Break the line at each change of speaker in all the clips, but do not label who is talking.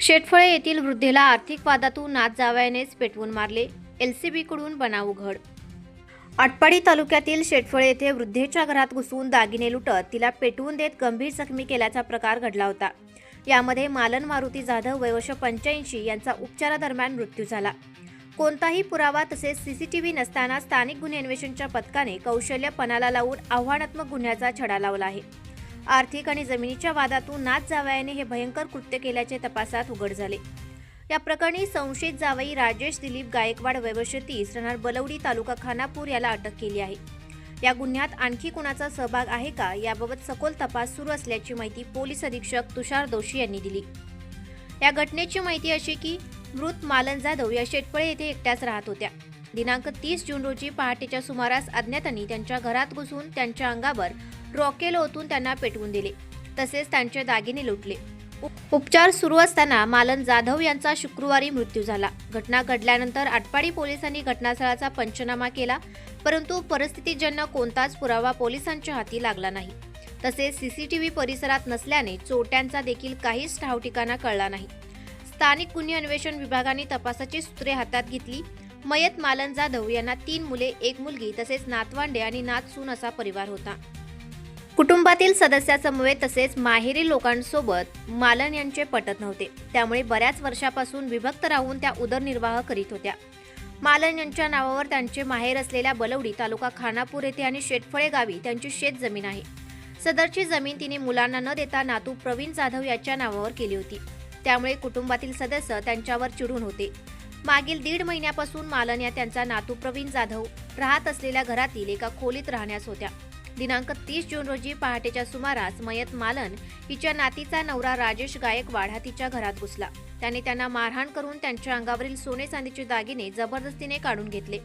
शेटफळे येथील वृद्धेला आर्थिक वादातून नात जावयानेच पेटवून मारले. एलसीबीकडून बनाव उघड. आटपाडी तालुक्यातील शेटफळे येथे वृद्धेच्या घरात घुसून दागिने लुटत तिला पेटवून देत गंभीर जखमी केल्याचा प्रकार घडला होता. यामध्ये मालन मारुती जाधव वय वर्ष 85 यांचा उपचारादरम्यान मृत्यू झाला. कोणताही पुरावा तसेच सीसीटीव्ही नसताना स्थानिक गुन्हे अन्वेषणच्या पथकाने कौशल्य पणाला लावून आव्हानात्मक गुन्ह्याचा छडा लावला आहे. आर्थिक आणि जमिनीच्या वादातून नात जावयाने हे भयंकर कृत्य केल्याचे तपासात उघड झाले. या प्रकरणी संशयित जावई राजेश दिलीप गायकवाड वय वर्ष 30 राहणार बलवडी तालुका खानापूर याला अटक केली आहे. या गुन्ह्यात आणखी कुणाचा सहभाग आहे का याबाबत सखोल तपास सुरू असल्याची माहिती पोलीस अधीक्षक तुषार दोशी यांनी दिली. या घटनेची माहिती अशी की मृत मालन जाधव या शेटफळे येथे एकट्याच राहत होत्या. दिनांक 30 जून रोजी पहाटेच्या सुमारास अज्ञातांनी त्यांच्या घरात घुसून त्यांच्या अंगावर रॉकेल ओतून त्यांना पेटवून दिले तसेच त्यांचे दागिने लुटले. उपचार सुरू असताना मालन जाधव यांचा शुक्रवारी मृत्यू झाला. घटना घडल्यानंतर आटपाडी पोलिसांनी घटनास्थळाचा पंचनामा केला, परंतु परिस्थितीजन्य कोणताच पुरावा पोलिसांच्या हाती लागला नाही. तसेच सीसीटीव्ही परिसरात नसल्याने चोरट्यांचा देखील काहीच ठावठिकाणा कळला नाही. स्थानिक गुन्हे अन्वेषण विभागाने तपासाची सूत्रे हातात घेतली. मयत मालन जाधव यांना 3 मुले, 1 मुलगी तसेच नातवांडे आणि नातसून असा परिवार होता. कुटुंबातील सदस्यासमवेत तसेच माहेरी लोकांसोबत मालन यांचे पटत नव्हते. त्यामुळे बऱ्याच वर्षापासून विभक्त राहून त्या उदरनिर्वाह करीत होत्या. मालन यांच्या नावावर त्यांचे माहेर असलेल्या बलवडी तालुका खानापूर येथे आणि शेटफळे गावी त्यांची शेत जमीन आहे. सदरची जमीन तिने मुलांना न देता नातू प्रवीण जाधव याच्या नावावर केली होती. त्यामुळे कुटुंबातील सदस्य त्यांच्यावर चिडून होते. मागील 1.5 महिन्यापासून मालन या त्यांचा नातू प्रवीण जाधव राहत असलेल्या घरातील एका खोलीत राहण्यास होत्या. दिनांक 30 जून रोजी पहाटेच्या सुमारास मयत मालन हिच्या नातीचा नवरा राजेश गायकवाड हा तिच्या घरात घुसला. त्याने त्यांना मारहाण करून त्यांच्या अंगावरील सोने चांदीचे दागिने जबरदस्तीने काढून घेतले.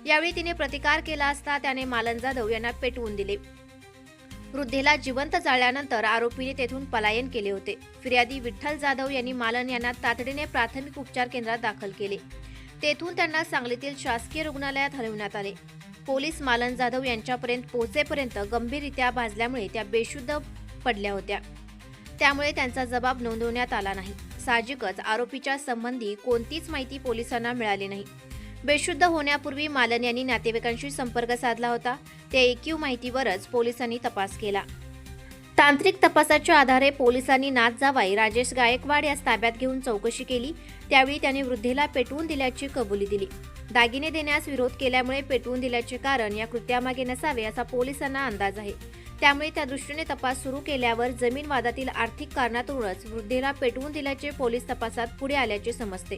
यावेळी तिने प्रतिकार केला असता त्याने मालन जाधव यांना पेटवून दिले. वृद्धेला जिवंत जाळल्यानंतर आरोपीने तेथून पलायन केले होते. फिर्यादी विठ्ठल जाधव यांनी मालन यांना तातडीने प्राथमिक उपचार केंद्रात दाखल केले. तेथून त्यांना सांगलीतील शासकीय रुग्णालयात हलविण्यात आले. पोलीस मालन जाधव यांच्यापर्यंत पोहोचेपर्यंत गंभीररित्या भाजल्यामुळे त्या बेशुद्ध पडल्या होत्या. त्यामुळे त्यांचा जबाब नोंदवण्यात आला नाही. साहजिकच आरोपीच्या संबंधी कोणतीच माहिती पोलिसांना मिळाली नाही. बेशुद्ध होण्यापूर्वी मालन यांनी नातेवाईकांशी संपर्क साधला होता. त्या एकीव माहितीवरच पोलिसांनी तपास केला. तांत्रिक तपासाच्या आधारे पोलिसांनी नात जावई राजेश गायकवाड यास ताब्यात घेऊन चौकशी केली. त्यावेळी त्याने वृद्धेला पेटवून दिल्याची कबुली दिली. दागिने देण्यास विरोध केल्यामुळे पेटवून दिल्याचे कारण या कृत्यामागे नसावे असा पोलिसांना अंदाज आहे. त्यामुळे त्या दृष्टीने तपास सुरू केल्यावर जमीन वादातील आर्थिक कारणातूनच वृद्धेला पेटवून दिल्याचे पोलीस तपासात पुढे आल्याचे समजते.